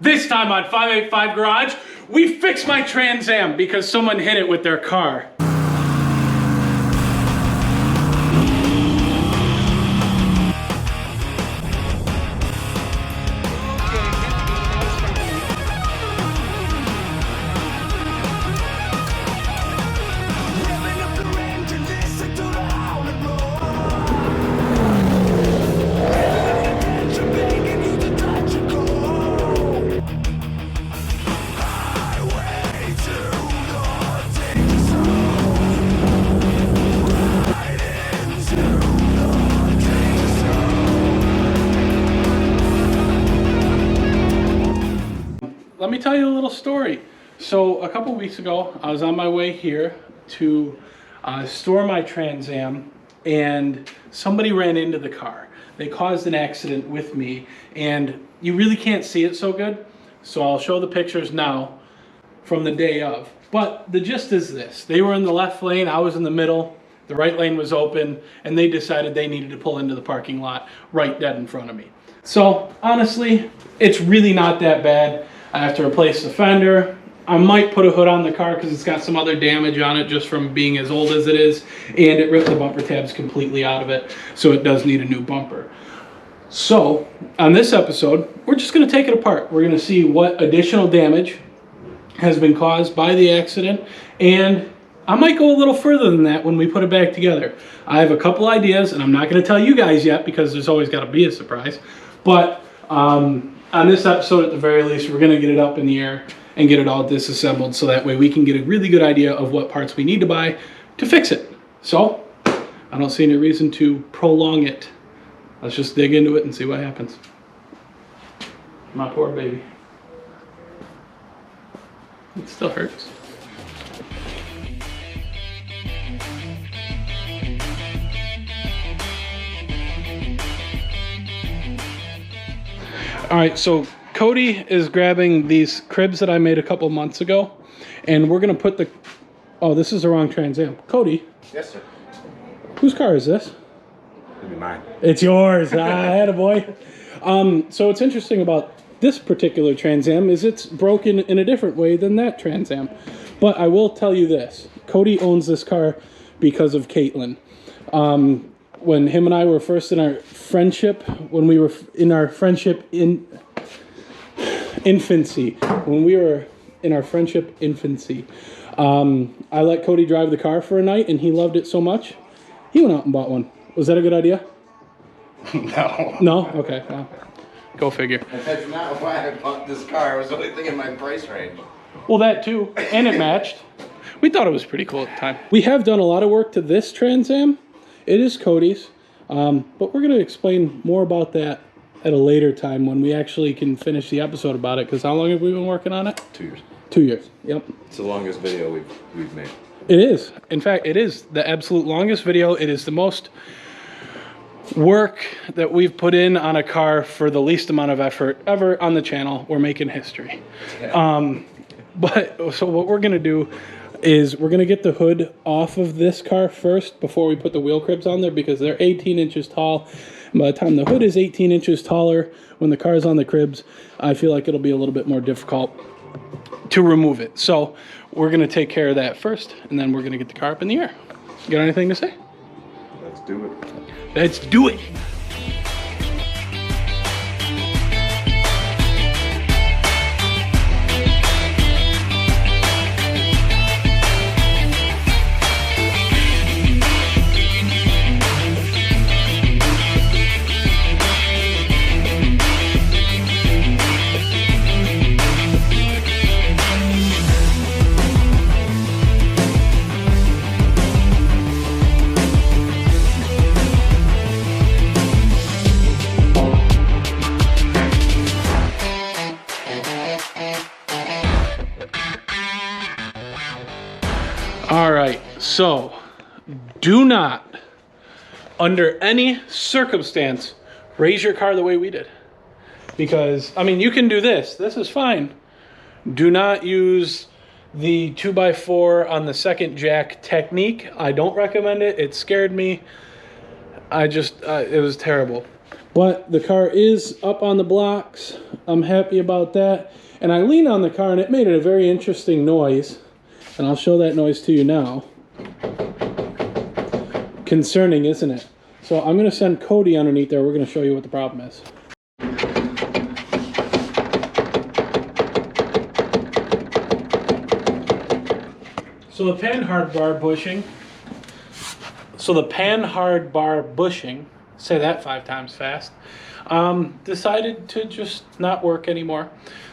This time on 585 Garage, we fixed my Trans Am because someone hit it with their car. Let me tell you a little story. So a couple weeks ago, I was on my way here to store my Trans Am, and somebody ran into the car. They caused an accident with me, and you really can't see it so good. So I'll show the pictures now from the day of. But the gist is this: they were in the left lane, I was in the middle, the right lane was open, and they decided they needed to pull into the parking lot right dead in front of me. So honestly, it's really not that bad. I have to replace the fender. I might put a hood on the car because it's got some other damage on it just from being as old as it is, and it ripped the bumper tabs completely out of it, so it does need a new bumper. So on this episode, we're just going to take it apart. We're going to see what additional damage has been caused by the accident, and I might go a little further than that when we put it back together. I have a couple ideas, and I'm not going to tell you guys yet because there's always got to be a surprise, but on this episode, at the very least, we're going to get it up in the air and get it all disassembled so that way we can get a really good idea of what parts we need to buy to fix it. So I don't see any reason to prolong it. Let's just dig into it and see what happens. My poor baby. It still hurts. All right, so Cody is grabbing these cribs that I made a couple months ago, and we're gonna put the, oh, this is the wrong Trans Am. Cody. Yes, sir. Whose car is this? It'll be mine. It's yours. Attaboy. So what's interesting about this particular Trans Am is it's broken in a different way than that Trans Am. But I will tell you this, Cody owns this car because of Caitlin. When him and I were first in our friendship, when we were in our friendship infancy, I let Cody drive the car for a night, and he loved it so much, he went out and bought one. Was that a good idea? No. No? Okay. Well, go figure. That's not why I bought this car. I was only thinking my price range. Well, that too, and it matched. We thought it was pretty cool at the time. We have done a lot of work to this Trans Am. It is Cody's, but we're going to explain more about that at a later time when we actually can finish the episode about it, because how long have we been working on it? 2 years. 2 years, yep. It's the longest video we've made. It is. In fact, it is the absolute longest video. It is the most work that we've put in on a car for the least amount of effort ever on the channel. We're making history. Yeah. But so what we're going to do is we're going to get the hood off of this car first before we put the wheel cribs on there, because they're 18 inches tall. And by the time the hood is 18 inches taller, when the car is on the cribs, I feel like it'll be a little bit more difficult to remove it. So we're going to take care of that first, and then we're going to get the car up in the air. You got anything to say? Let's do it. Let's do it. All right, so do not, under any circumstance, raise your car the way we did. Because, I mean, you can do this. This is fine. Do not use the 2x4 on the second jack technique. I don't recommend it. It scared me. It was terrible. But the car is up on the blocks. I'm happy about that. And I leaned on the car and it made a very interesting noise. And I'll show that noise to you now. Concerning, isn't it? So I'm going to send Cody underneath there. We're going to show you what the problem is. So the panhard bar bushing, say that 5 times fast, decided to just not work anymore.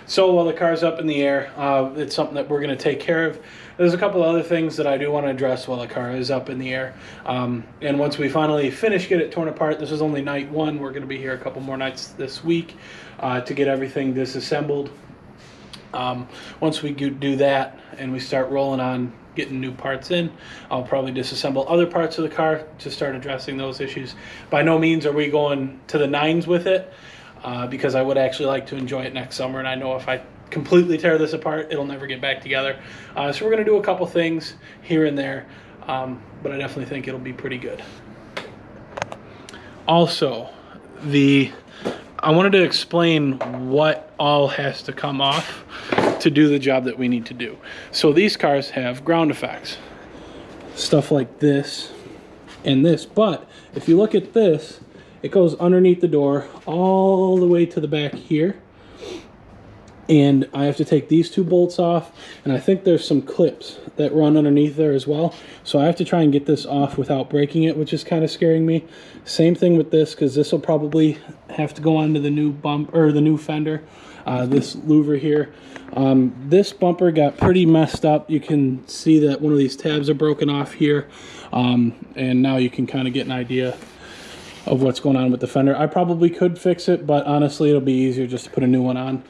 So while the car's up in the air, it's something that we're going to take care of. There's a couple other things that I do want to address while the car is up in the air. And once we finally finish, get it torn apart, this is only night 1. We're going to be here a couple more nights this week to get everything disassembled. Once we do that and we start rolling on getting new parts in, I'll probably disassemble other parts of the car to start addressing those issues. By no means are we going to the 9s with it, because I would actually like to enjoy it next summer, and I know if I completely tear this apart, it'll never get back together. So we're going to do a couple things here and there, but I definitely think it'll be pretty good. Also, I wanted to explain what all has to come off to do the job that we need to do. So these cars have ground effects, stuff like this and this, but if you look at this, it goes underneath the door all the way to the back here, and I have to take these 2 bolts off, and I think there's some clips that run underneath there as well, so I have to try and get this off without breaking it, which is kind of scaring me. Same thing with this, because this will probably have to go onto the new bump, or the new fender, this louver here. This bumper got pretty messed up. You can see that one of these tabs are broken off here, and now you can kind of get an idea of what's going on with the fender. I probably could fix it, but honestly it'll be easier just to put a new one on.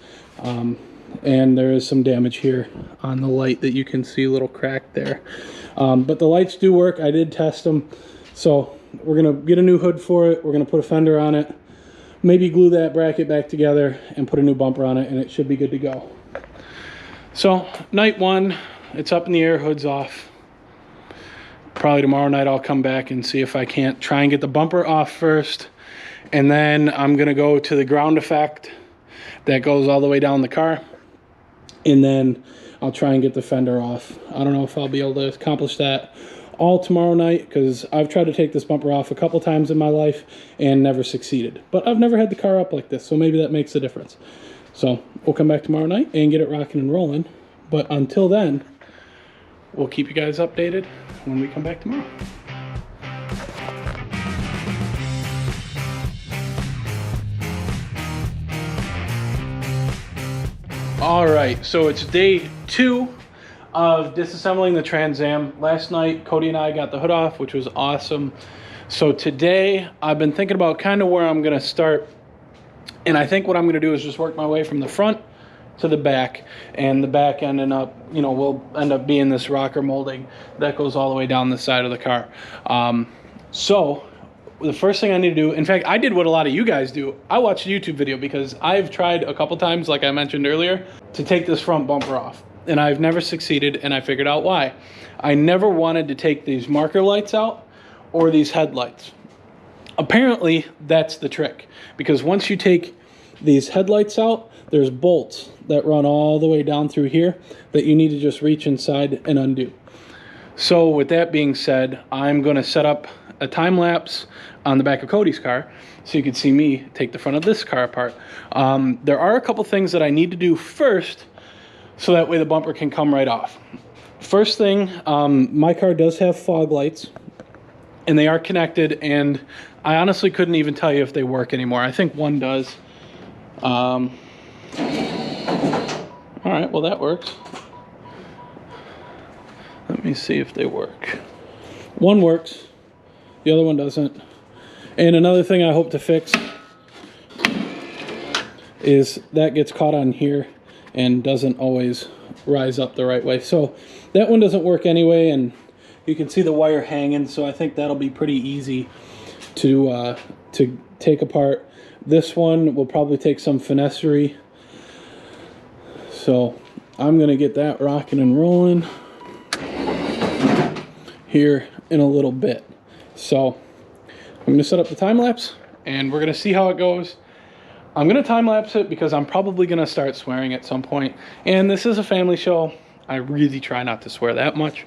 And there is some damage here on the light that you can see, a little crack there, but the lights do work. I did test them, so we're gonna get a new hood for it. We're gonna put a fender on it, maybe glue that bracket back together and put a new bumper on it, and it should be good to go. So night 1, it's up in the air, hood's off. Probably tomorrow night I'll come back and see if I can't try and get the bumper off first, and then I'm gonna go to the ground effect that goes all the way down the car, and then I'll try and get the fender off. I don't know if I'll be able to accomplish that all tomorrow night, because I've tried to take this bumper off a couple times in my life and never succeeded, but I've never had the car up like this, so maybe that makes a difference. So we'll come back tomorrow night and get it rocking and rolling, but until then we'll keep you guys updated when we come back tomorrow. All right, so it's day 2 of disassembling the Trans Am. Last night, Cody and I got the hood off, which was awesome. So today, I've been thinking about kind of where I'm gonna start. And I think what I'm gonna do is just work my way from the front to the back. And the back ending up, you know, will end up being this rocker molding that goes all the way down the side of the car. So the first thing I need to do, in fact, I did what a lot of you guys do. I watched a YouTube video because I've tried a couple times, like I mentioned earlier, to take this front bumper off. And I've never succeeded, and I figured out why. I never wanted to take these marker lights out or these headlights. Apparently, that's the trick. Because once you take these headlights out, there's bolts that run all the way down through here that you need to just reach inside and undo. So with that being said, I'm going to set up a time lapse on the back of Cody's car so you can see me take the front of this car apart. There are a couple things that I need to do first so that way the bumper can come right off. First thing, my car does have fog lights and they are connected, and I honestly couldn't even tell you if they work anymore. I think one does. All right, well that works. Let me see if they work. One works, the other one doesn't. And another thing I hope to fix is that gets caught on here and doesn't always rise up the right way. So that one doesn't work anyway, and you can see the wire hanging, so I think that'll be pretty easy to take apart. This one will probably take some finessery. So I'm gonna get that rocking and rolling here in a little bit. So I'm gonna set up the time lapse and we're gonna see how it goes. I'm gonna time lapse it because I'm probably gonna start swearing at some point. And this is a family show. I really try not to swear that much,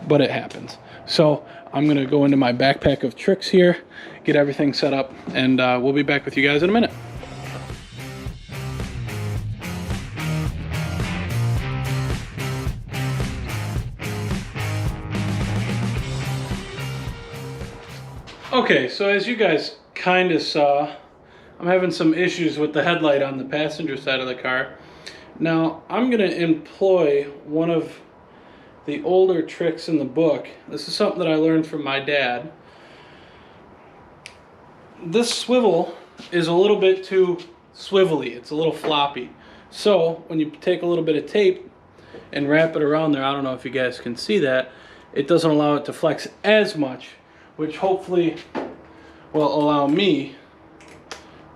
but it happens. So I'm gonna go into my backpack of tricks here, get everything set up, and we'll be back with you guys in a minute. Okay, so as you guys kind of saw, I'm having some issues with the headlight on the passenger side of the car. Now, I'm going to employ one of the older tricks in the book. This is something that I learned from my dad. This swivel is a little bit too swivelly. It's a little floppy. So, when you take a little bit of tape and wrap it around there, I don't know if you guys can see that, it doesn't allow it to flex as much, which hopefully will allow me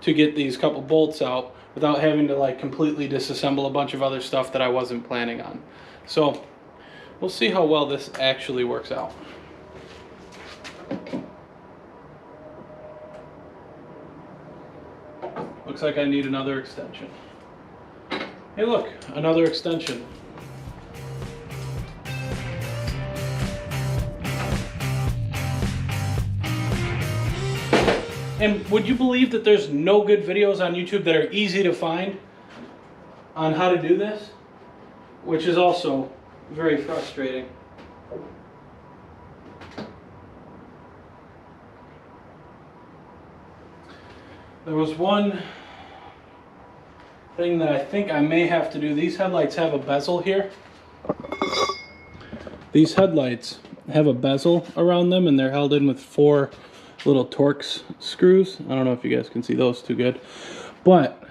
to get these couple bolts out without having to like completely disassemble a bunch of other stuff that I wasn't planning on. So we'll see how well this actually works out. Looks like I need another extension. Hey look, another extension. And would you believe that there's no good videos on YouTube that are easy to find on how to do this? Which is also very frustrating. There was one thing that I think I may have to do. These headlights have a bezel here. These headlights have a bezel around them and they're held in with 4 little Torx screws. I don't know if you guys can see those too good, but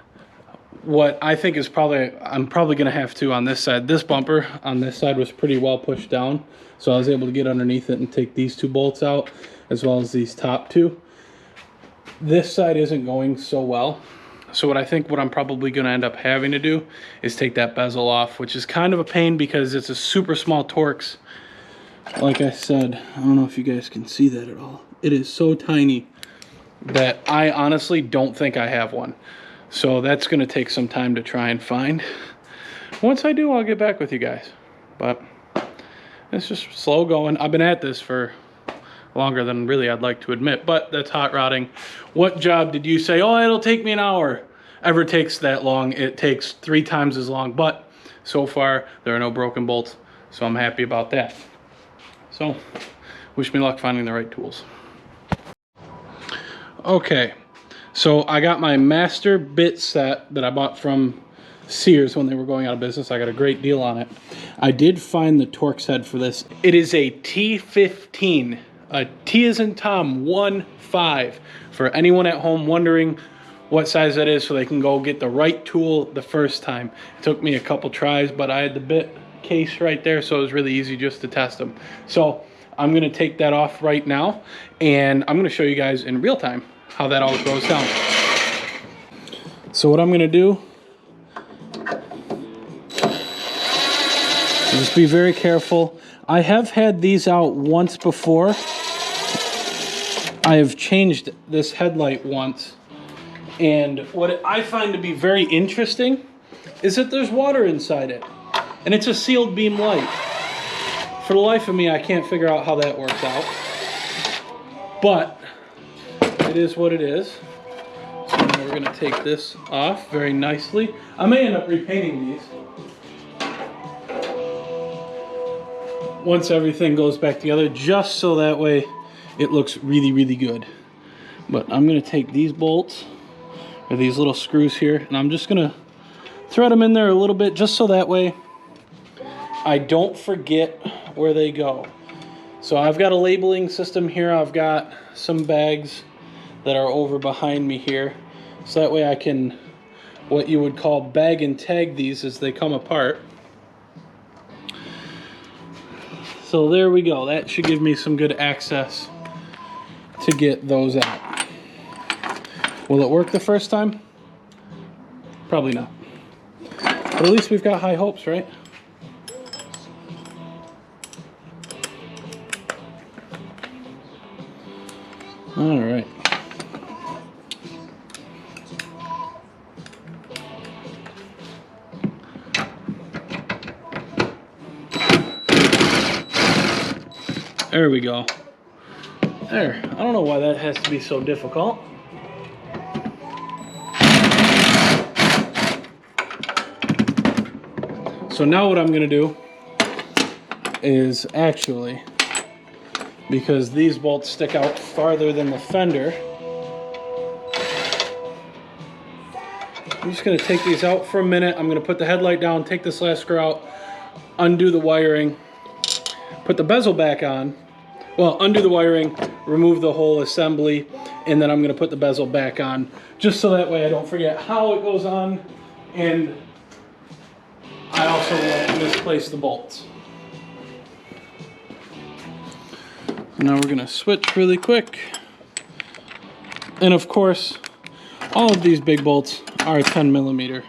what I think is I'm probably gonna have to on this side. This bumper on this side was pretty well pushed down, so I was able to get underneath it and take these 2 bolts out as well as these top 2. This side isn't going so well, so what I'm probably gonna end up having to do is take that bezel off, which is kind of a pain because it's a super small Torx. Like I said, I don't know if you guys can see that at all. It is so tiny that I honestly don't think I have one. So that's going to take some time to try and find. Once I do, I'll get back with you guys. But it's just slow going. I've been at this for longer than really I'd like to admit, but that's hot rodding. What job did you say, oh, it'll take me an hour? Ever takes that long? It takes 3 times as long, but so far there are no broken bolts, so I'm happy about that. So wish me luck finding the right tools. Okay, so I got my master bit set that I bought from Sears when they were going out of business. I got a great deal on it. I did find the Torx head for this. It is a T15, a T as in Tom 1.5. For anyone at home wondering what size that is so they can go get the right tool the first time. It took me a couple tries, but I had the bit case right there, so it was really easy just to test them. So I'm gonna take that off right now, and I'm gonna show you guys in real time how that all goes down. So what I'm gonna do is just be very careful. I have had these out once before. I have changed this headlight once, and what I find to be very interesting is that there's water inside it, and it's a sealed beam light. For the life of me, I can't figure out how that works out, but it is what it is. So now we're gonna take this off very nicely. I may end up repainting these once everything goes back together, just so that way it looks really, really good. But I'm gonna take these bolts, or these little screws here, and I'm just gonna thread them in there a little bit, just so that way I don't forget where they go. So I've got a labeling system here. I've got some bags that are over behind me here, so that way I can, what you would call, bag and tag these as they come apart. So there we go. That should give me some good access to get those out. Will it work the first time? Probably not. But at least we've got high hopes, right? All right. There we go. There. I don't know why that has to be so difficult. So now what I'm going to do is actually, because these bolts stick out farther than the fender, I'm just going to take these out for a minute. I'm going to put the headlight down, take this last screw out, undo the wiring, put the bezel back on. Well, undo the wiring, remove the whole assembly, and then I'm going to put the bezel back on, just so that way I don't forget how it goes on, and I also won't misplace the bolts. Now we're going to switch really quick. And of course, all of these big bolts are 10 millimeter.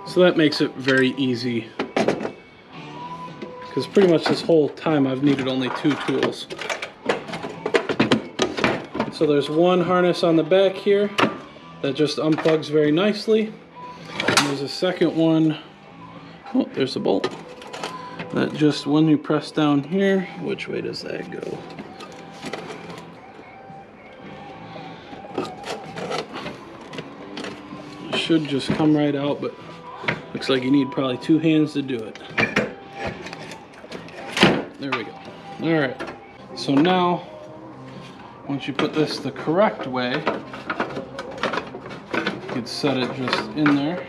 So that makes it very easy, because pretty much this whole time I've needed only 2 tools. So there's one harness on the back here that just unplugs very nicely. And there's a second one. Oh, there's a bolt. That just, when you press down here, which way does that go? It should just come right out, but looks like you need probably 2 hands to do it. There we go. All right. So now, once you put this the correct way, you can set it just in there.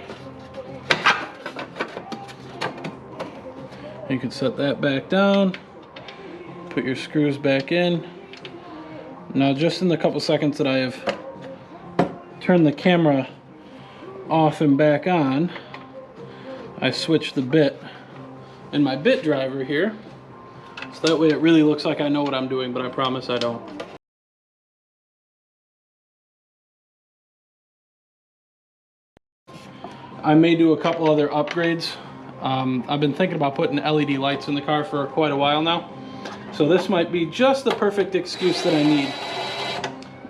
You can set that back down, put your screws back in. Now, just in the couple seconds that I have turned the camera off and back on, I switched the bit in my bit driver here, so that way it really looks like I know what I'm doing, but I promise I don't. I may do a couple other upgrades. I've been thinking about putting LED lights in the car for quite a while now, so this might be just the perfect excuse that I need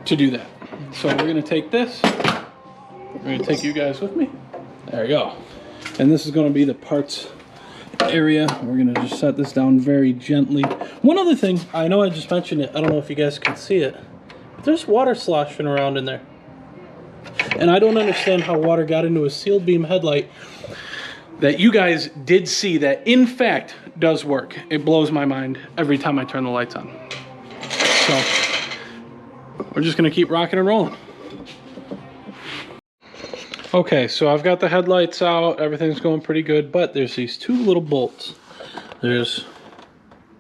to do that. So we're going to take this, we're going to take you guys with me. There we go. And this is going to be the parts area. We're going to just set this down very gently. One other thing, I know I just mentioned it, I don't know if you guys can see it, but there's water sloshing around in there. And I don't understand how water got into a sealed beam headlight that you guys did see that in fact does work. It blows my mind every time I turn the lights on. So we're just going to keep rocking and rolling. Okay, so I've got the headlights out, everything's going pretty good, but there's these 2 little bolts. There's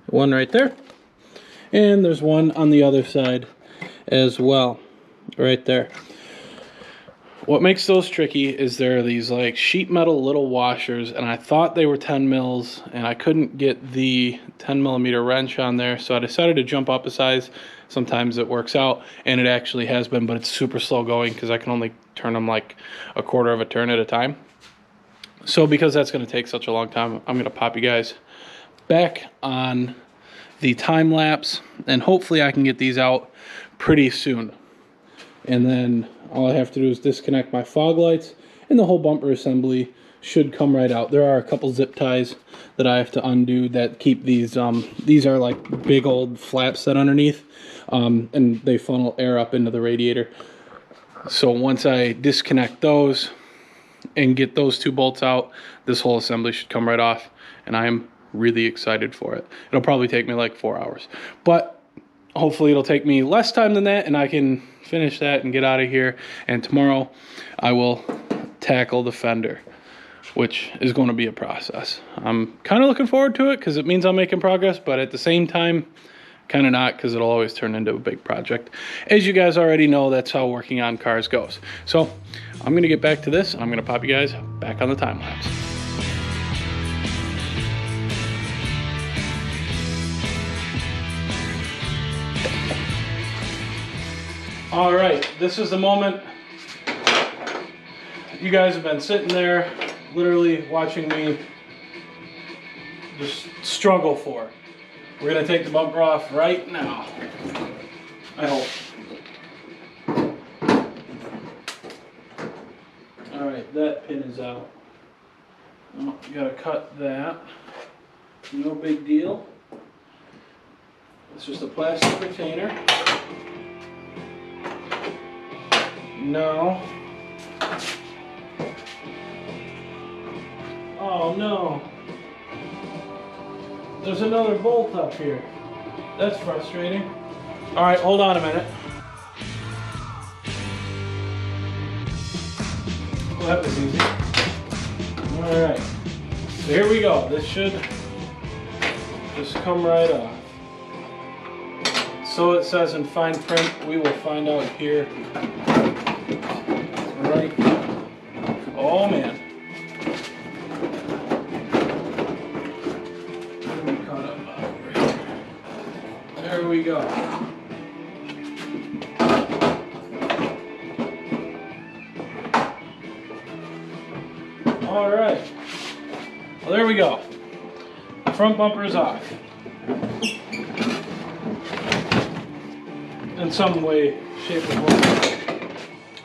one right there, and there's one on the other side as well, right there. What makes those tricky is there are these like sheet metal little washers, and I thought they were 10 mils, and I couldn't get the 10 millimeter wrench on there, so I decided to jump up a size. Sometimes it works out, and it actually has been, but it's super slow going because I can only turn them like a quarter of a turn at a time. So because that's going to take such a long time, I'm going to pop you guys back on the time lapse, and hopefully I can get these out pretty soon. And then all I have to do is disconnect my fog lights, and the whole bumper assembly should come right out. There are a couple zip ties that I have to undo that keep these are like big old flaps set underneath, and they funnel air up into the radiator. So once I disconnect those and get those 2 bolts out, this whole assembly should come right off, and I am really excited for it. It'll probably take me like 4 hours, but hopefully it'll take me less time than that, and I can finish that and get out of here. And tomorrow I will tackle the fender, which is going to be a process. I'm kind of looking forward to it because it means I'm making progress, but at the same time, kind of not, because it'll always turn into a big project. As you guys already know, that's how working on cars goes. So I'm going to get back to this. I'm going to pop you guys back on the time lapse. All right, this is the moment you guys have been sitting there literally watching me just struggle for. We're gonna take the bumper off right now, I hope. All right, that pin is out. Oh, you gotta cut that. No big deal. It's just a plastic retainer. No. Oh no. There's another bolt up here. That's frustrating. All right, hold on a minute. Well, that was easy. All right, so here we go. This should just come right off. So it says in fine print. We will find out here. Right. Oh man. Let me cut up over here. There we go. All right. Well, there we go. The front bumper is off. In some way, shape, or form.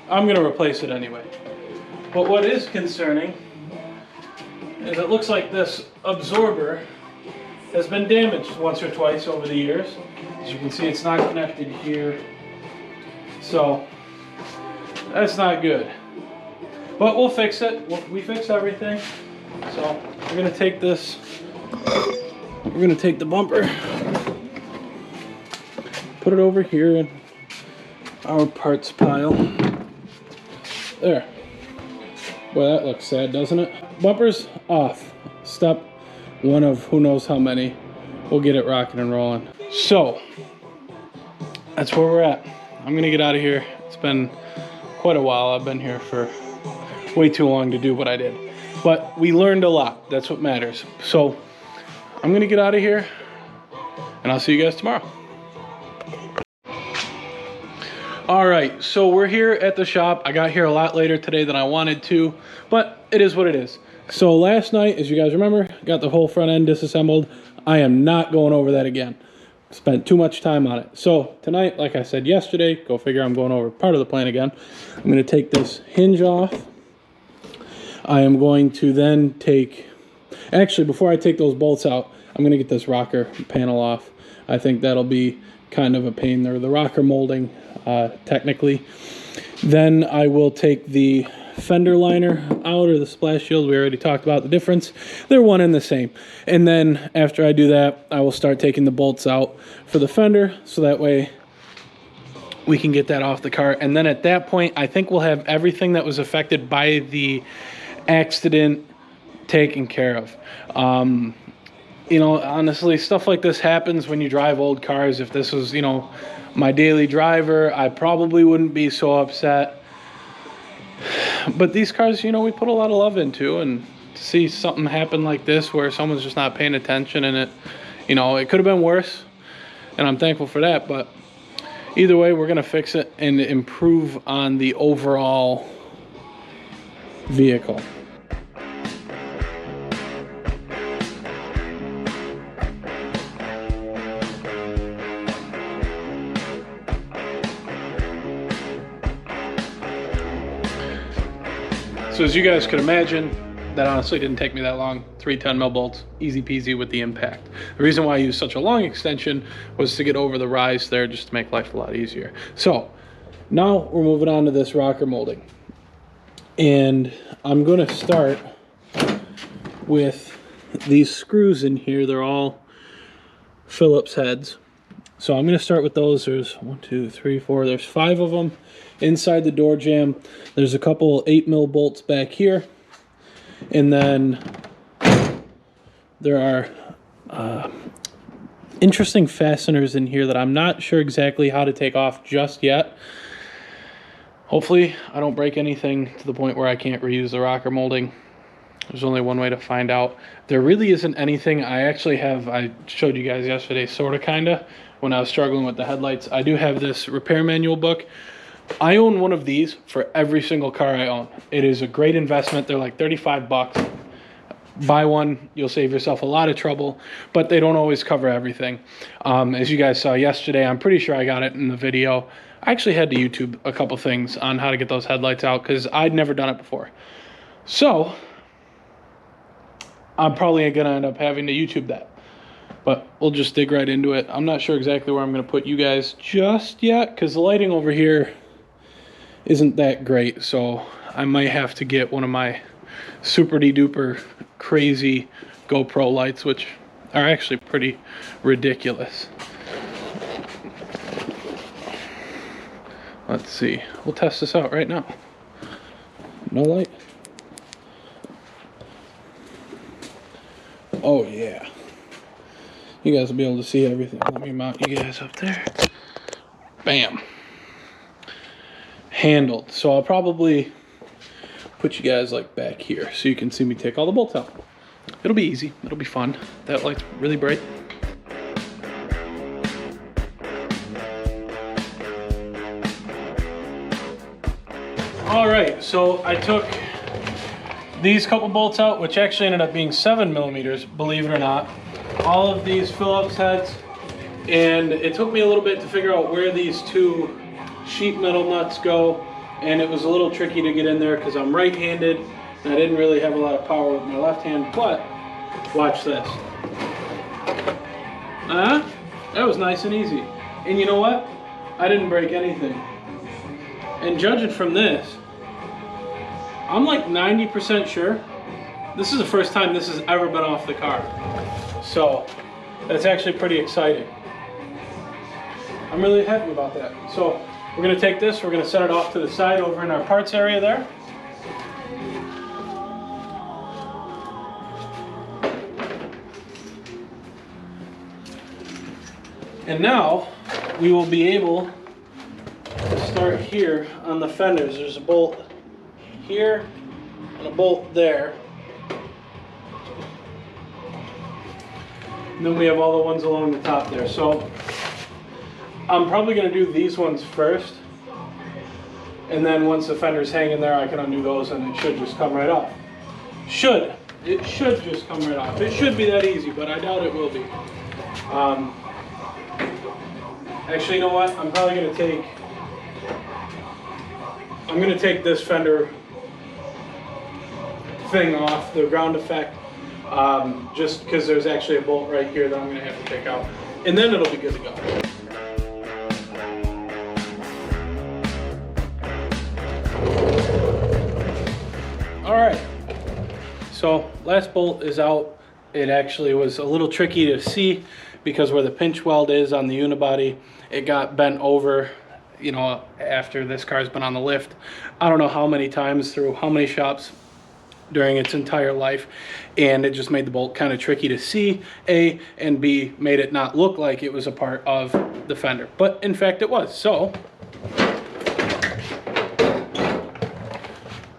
I'm going to replace it anyway. But what is concerning is it looks like this absorber has been damaged once or twice over the years. As you can see, it's not connected here. So that's not good. But we'll fix it. We fix everything. So we're going to take this. We're going to take the bumper. Put it over here in our parts pile. There. Boy, that looks sad, doesn't it? Bumper's off. Step one of who knows how many. We'll get it rocking and rolling. So, that's where we're at. I'm gonna get out of here. It's been quite a while. I've been here for way too long to do what I did. But we learned a lot. That's what matters. So, I'm gonna get out of here, and I'll see you guys tomorrow. All right, so we're here at the shop. I got here a lot later today than I wanted to, but it is what it is. So last night, as you guys remember, got the whole front end disassembled. I am not going over that again. Spent too much time on it. So tonight, like I said yesterday, go figure, I'm going over part of the plan again. I'm gonna take this hinge off. I am going to then take, actually before I take those bolts out, I'm gonna get this rocker panel off. I think that'll be kind of a pain there, the rocker molding. Technically. Then I will take the fender liner out, or the splash shield. We already talked about the difference. They're one and the same. And then after I do that, I will start taking the bolts out for the fender, so that way we can get that off the car. And then at that point, I think we'll have everything that was affected by the accident taken care of. You know, honestly, stuff like this happens when you drive old cars. If this was, you know, my daily driver, I probably wouldn't be so upset. But these cars, you know, we put a lot of love into, and to see something happen like this where someone's just not paying attention, and it, you know, it could have been worse, and I'm thankful for that. But either way, we're gonna fix it and improve on the overall vehicle. So as you guys could imagine, that honestly didn't take me that long. 3 10 mil bolts, easy peasy with the impact. The reason why I used such a long extension was to get over the rise there, just to make life a lot easier. So now we're moving on to this rocker molding. And I'm gonna start with these screws in here. They're all Phillips heads. So I'm gonna start with those. There's 1, 2, 3, 4, there's 5 of them. Inside the door jamb, there's a couple 8 mil bolts back here. And then there are interesting fasteners in here that I'm not sure exactly how to take off just yet. Hopefully I don't break anything to the point where I can't reuse the rocker molding. There's only one way to find out. There really isn't anything. I showed you guys yesterday, sort of, kind of, when I was struggling with the headlights. I do have this repair manual book. I own one of these for every single car I own. It is a great investment. They're like 35 bucks. Buy one, you'll save yourself a lot of trouble, but they don't always cover everything. As you guys saw yesterday, I'm pretty sure I got it in the video. I actually had to YouTube a couple things on how to get those headlights out because I'd never done it before. So I'm probably gonna end up having to YouTube that. But we'll just dig right into it. I'm not sure exactly where I'm gonna put you guys just yet, because the lighting over here isn't that great. So I might have to get one of my super duper crazy GoPro lights, which are actually pretty ridiculous. Let's see. We'll test this out right now. No light. Oh yeah. You guys will be able to see everything. Let me mount you guys up there. Bam. Handled. So I'll probably put you guys like back here so you can see me take all the bolts out. It'll be easy. It'll be fun. That light's really bright. All right, so I took these couple bolts out, which actually ended up being 7mm, believe it or not. All of these Phillips heads, and it took me a little bit to figure out where these two sheet metal nuts go, and it was a little tricky to get in there because I'm right-handed and I didn't really have a lot of power with my left hand. But watch this. That was nice and easy. And you know what? I didn't break anything. And judging from this, I'm like 90% sure this is the first time this has ever been off the car. So that's actually pretty exciting. I'm really happy about that. So we're gonna take this, we're gonna set it off to the side over in our parts area there. And now we will be able to start here on the fenders. There's a bolt here and a bolt there. And then we have all the ones along the top there. So I'm probably gonna do these ones first. And then once the fender's hanging there, I can undo those and it should just come right off. It should just come right off. It should be that easy, but I doubt it will be. Actually, you know what? I'm probably gonna take this fender thing off, the ground effect, just because there's actually a bolt right here that I'm gonna have to take out, and then it'll be good to go. All right, so last bolt is out. It actually was a little tricky to see because where the pinch weld is on the unibody, it got bent over, you know, after this car's been on the lift. I don't know how many times through how many shops during its entire life, and it just made the bolt kind of tricky to see, A, and B, made it not look like it was a part of the fender, but in fact it was. So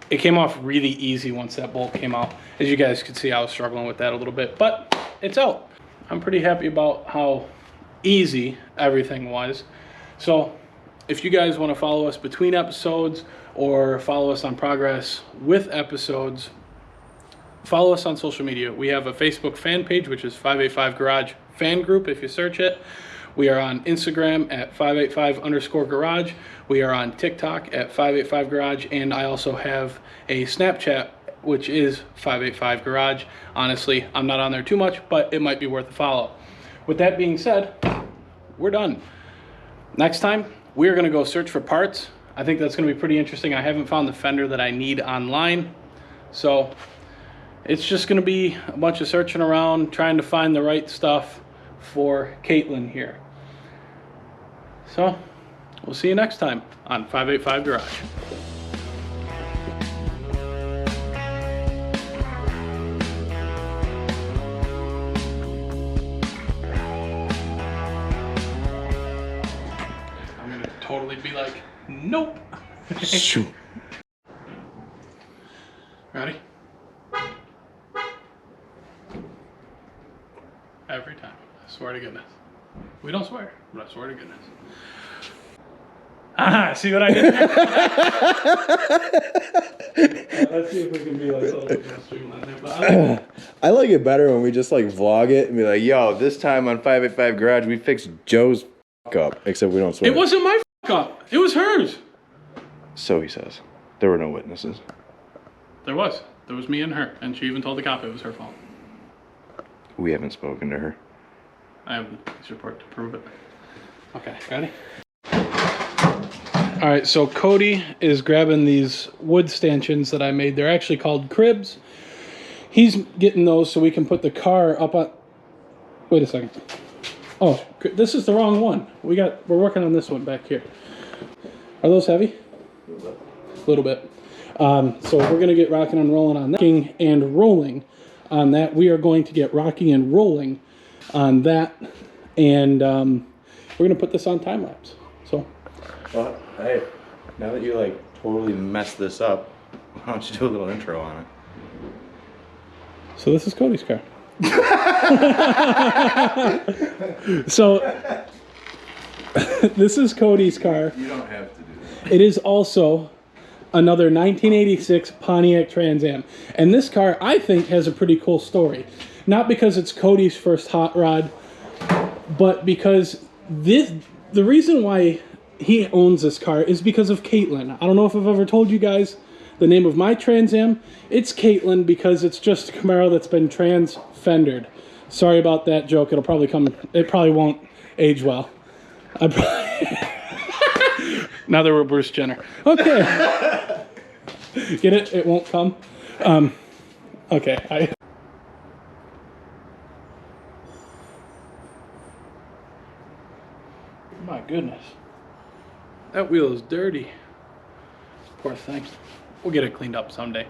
it came off really easy once that bolt came out. As you guys could see, I was struggling with that a little bit, but it's out. I'm pretty happy about how easy everything was. So if you guys want to follow us between episodes or follow us on progress with episodes, follow us on social media. We have a Facebook fan page, which is 585 Garage Fan Group if you search it. We are on Instagram at 585_garage. We are on TikTok at 585 Garage, and I also have a Snapchat, which is 585 Garage. Honestly, I'm not on there too much, but it might be worth a follow. With that being said, we're done. Next time, we're gonna go search for parts. I think that's gonna be pretty interesting. I haven't found the fender that I need online, so it's just gonna be a bunch of searching around, trying to find the right stuff for Caitlin here. So we'll see you next time on 585 Garage. I'm gonna totally be like, nope. Shoot. Ready? Every time. I swear to goodness. We don't swear, but I swear to goodness. Ah, see what I did there? Let's see if we can be like a little bit more streamlined there. But I like it better when we just like vlog it and be like, yo, this time on 585 Garage, we fixed Joe's up. Except we don't swear. it wasn't my up. It was hers. So he says. There were no witnesses. There was. There was me and her. And she even told the cop it was her fault. We haven't spoken to her. I have the police report to prove it. Okay, ready? All right, so Cody is grabbing these wood stanchions that I made. They're actually called cribs. He's getting those so we can put the car up on... Wait a second. Oh, this is the wrong one. We're working on this one back here. Are those heavy? A little bit. So we're going to get rocking and rolling on that. And rolling on that. We are going to get rocking and rolling on that. And we're going to put this on time lapse. So... Well, hey, now that you like totally messed this up, why don't you do a little intro on it? So this is Cody's car. So this is Cody's car. You don't have to do that. It is also another 1986 Pontiac Trans Am. And this car, I think, has a pretty cool story. Not because it's Cody's first hot rod, but because the reason why he owns this car is because of Caitlin. I don't know if I've ever told you guys the name of my Trans Am. It's Caitlin because it's just a Camaro that's been trans-fendered. Sorry about that joke. It probably won't age well. Now that we're Bruce Jenner. Okay. Get it? It won't come. Okay. My goodness. That wheel is dirty. Poor thing. We'll get it cleaned up someday.